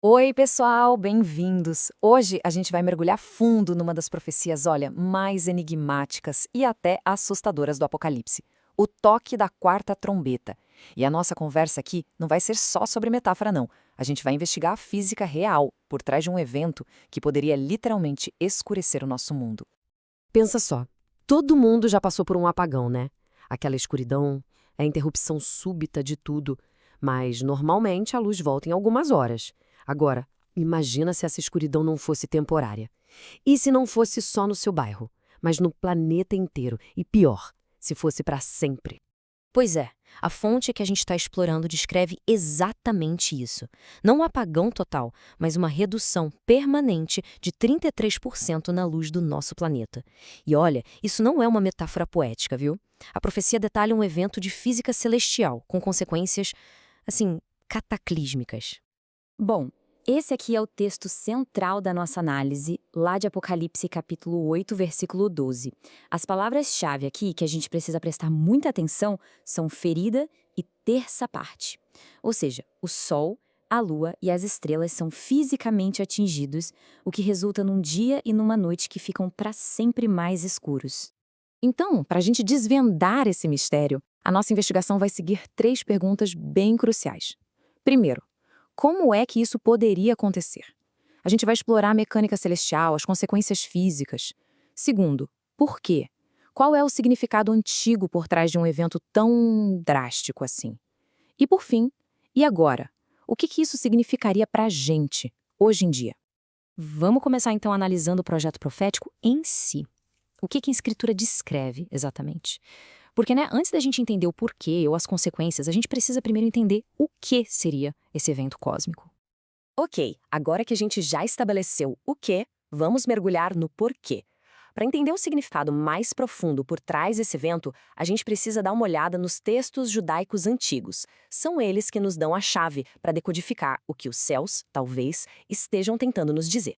Oi, pessoal, bem-vindos! Hoje a gente vai mergulhar fundo numa das profecias, olha, mais enigmáticas e até assustadoras do Apocalipse, o toque da quarta trombeta. E a nossa conversa aqui não vai ser só sobre metáfora, não. A gente vai investigar a física real por trás de um evento que poderia literalmente escurecer o nosso mundo. Pensa só, todo mundo já passou por um apagão, né? Aquela escuridão, a interrupção súbita de tudo. Mas, normalmente, a luz volta em algumas horas. Agora, imagina se essa escuridão não fosse temporária. E se não fosse só no seu bairro, mas no planeta inteiro. E pior, se fosse para sempre. Pois é, a fonte que a gente está explorando descreve exatamente isso. Não um apagão total, mas uma redução permanente de 33% na luz do nosso planeta. E olha, isso não é uma metáfora poética, viu? A profecia detalha um evento de física celestial, com consequências, assim, cataclísmicas. Bom, esse aqui é o texto central da nossa análise, lá de Apocalipse capítulo 8, versículo 12. As palavras-chave aqui que a gente precisa prestar muita atenção são ferida e terça parte. Ou seja, o Sol, a Lua e as estrelas são fisicamente atingidos, o que resulta num dia e numa noite que ficam para sempre mais escuros. Então, para a gente desvendar esse mistério, a nossa investigação vai seguir 3 perguntas bem cruciais. Primeiro, como é que isso poderia acontecer? A gente vai explorar a mecânica celestial, as consequências físicas. Segundo, por quê? Qual é o significado antigo por trás de um evento tão drástico assim? E por fim, e agora? O que isso significaria para a gente, hoje em dia? Vamos começar então analisando o projeto profético em si. O que a escritura descreve exatamente? Porque, né, antes da gente entender o porquê ou as consequências, a gente precisa primeiro entender o que seria esse evento cósmico. Ok, agora que a gente já estabeleceu o que, vamos mergulhar no porquê. Para entender o significado mais profundo por trás desse evento, a gente precisa dar uma olhada nos textos judaicos antigos. São eles que nos dão a chave para decodificar o que os céus, talvez, estejam tentando nos dizer.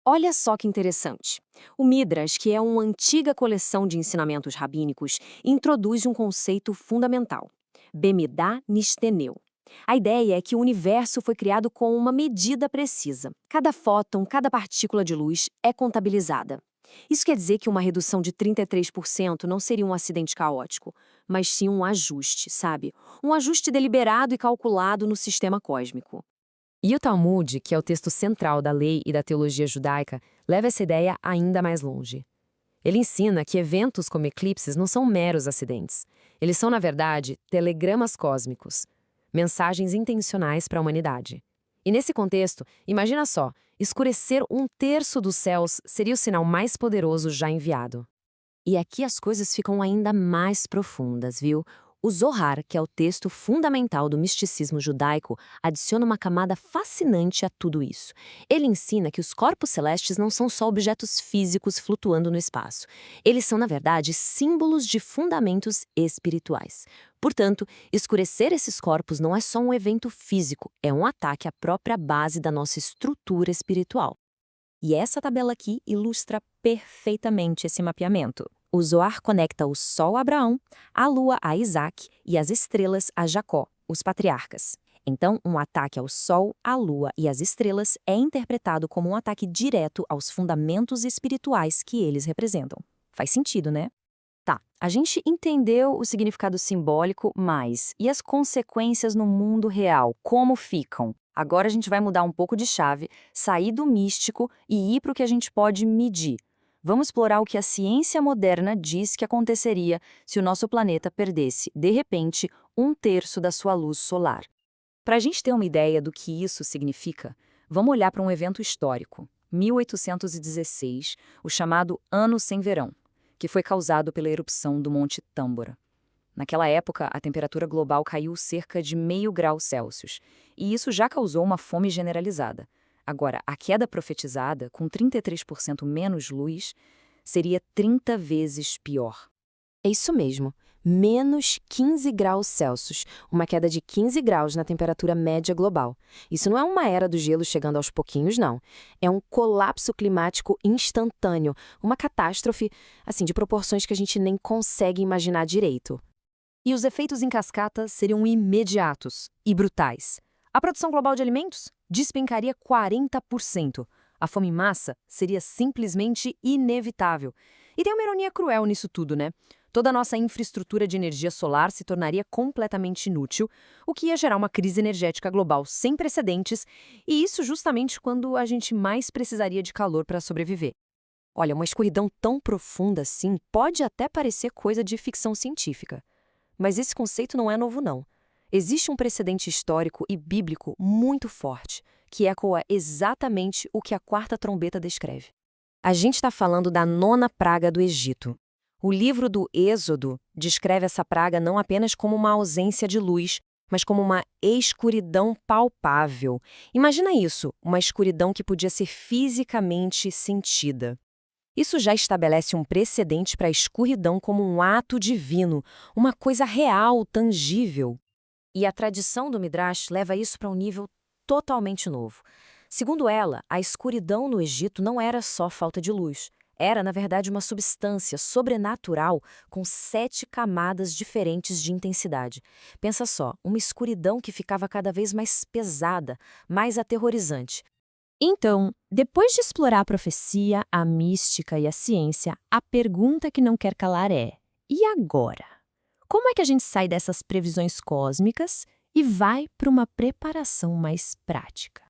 Olha só que interessante. O Midrash, que é uma antiga coleção de ensinamentos rabínicos, introduz um conceito fundamental: Bemidá Nisteneu. A ideia é que o universo foi criado com uma medida precisa. Cada fóton, cada partícula de luz é contabilizada. Isso quer dizer que uma redução de 33% não seria um acidente caótico, mas sim um ajuste, sabe? Um ajuste deliberado e calculado no sistema cósmico. E o Talmud, que é o texto central da lei e da teologia judaica, leva essa ideia ainda mais longe. Ele ensina que eventos como eclipses não são meros acidentes. Eles são, na verdade, telegramas cósmicos, mensagens intencionais para a humanidade. E nesse contexto, imagina só, escurecer 1/3 dos céus seria o sinal mais poderoso já enviado. E aqui as coisas ficam ainda mais profundas, viu? O Zohar, que é o texto fundamental do misticismo judaico, adiciona uma camada fascinante a tudo isso. Ele ensina que os corpos celestes não são só objetos físicos flutuando no espaço. Eles são, na verdade, símbolos de fundamentos espirituais. Portanto, escurecer esses corpos não é só um evento físico, é um ataque à própria base da nossa estrutura espiritual. E essa tabela aqui ilustra perfeitamente esse mapeamento. O Zohar conecta o Sol a Abraão, a Lua a Isaac e as estrelas a Jacó, os patriarcas. Então, um ataque ao Sol, à Lua e às estrelas é interpretado como um ataque direto aos fundamentos espirituais que eles representam. Faz sentido, né? Tá, a gente entendeu o significado simbólico, mas e as consequências no mundo real? Como ficam? Agora a gente vai mudar um pouco de chave, sair do místico e ir para o que a gente pode medir. Vamos explorar o que a ciência moderna diz que aconteceria se o nosso planeta perdesse, de repente, 1/3 da sua luz solar. Para a gente ter uma ideia do que isso significa, vamos olhar para um evento histórico, 1816, o chamado Ano Sem Verão, que foi causado pela erupção do Monte Tâmbora. Naquela época, a temperatura global caiu cerca de 0,5 grau Celsius, e isso já causou uma fome generalizada. Agora, a queda profetizada, com 33% menos luz, seria 30 vezes pior. É isso mesmo, menos 15 graus Celsius, uma queda de 15 graus na temperatura média global. Isso não é uma era do gelo chegando aos pouquinhos, não. É um colapso climático instantâneo, uma catástrofe, assim, de proporções que a gente nem consegue imaginar direito. E os efeitos em cascata seriam imediatos e brutais. A produção global de alimentos despencaria 40%. A fome em massa seria simplesmente inevitável. E tem uma ironia cruel nisso tudo, né? Toda a nossa infraestrutura de energia solar se tornaria completamente inútil, o que ia gerar uma crise energética global sem precedentes, e isso justamente quando a gente mais precisaria de calor para sobreviver. Olha, uma escuridão tão profunda assim pode até parecer coisa de ficção científica. Mas esse conceito não é novo, não. Existe um precedente histórico e bíblico muito forte, que ecoa exatamente o que a quarta trombeta descreve. A gente está falando da 9ª praga do Egito. O livro do Êxodo descreve essa praga não apenas como uma ausência de luz, mas como uma escuridão palpável. Imagina isso, uma escuridão que podia ser fisicamente sentida. Isso já estabelece um precedente para a escuridão como um ato divino, uma coisa real, tangível. E a tradição do Midrash leva isso para um nível totalmente novo. Segundo ela, a escuridão no Egito não era só falta de luz. Era, na verdade, uma substância sobrenatural com 7 camadas diferentes de intensidade. Pensa só, uma escuridão que ficava cada vez mais pesada, mais aterrorizante. Então, depois de explorar a profecia, a mística e a ciência, a pergunta que não quer calar é: e agora? Como é que a gente sai dessas previsões cósmicas e vai para uma preparação mais prática?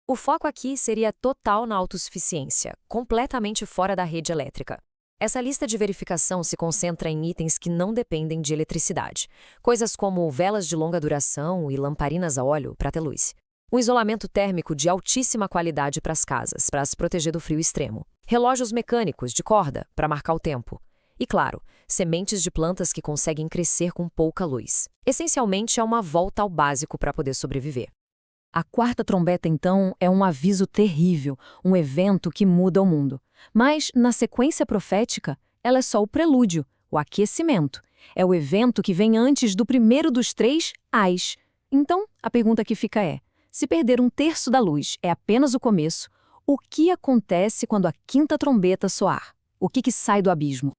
O foco aqui seria total na autossuficiência, completamente fora da rede elétrica. Essa lista de verificação se concentra em itens que não dependem de eletricidade, coisas como velas de longa duração e lamparinas a óleo para ter luz. Um isolamento térmico de altíssima qualidade para as casas, para se proteger do frio extremo. Relógios mecânicos de corda para marcar o tempo. E, claro, sementes de plantas que conseguem crescer com pouca luz. Essencialmente, é uma volta ao básico para poder sobreviver. A quarta trombeta, então, é um aviso terrível, um evento que muda o mundo. Mas, na sequência profética, ela é só o prelúdio, o aquecimento. É o evento que vem antes do primeiro dos 3 ais. Então, a pergunta que fica é: se perder 1/3 da luz é apenas o começo, o que acontece quando a quinta trombeta soar? O que sai do abismo?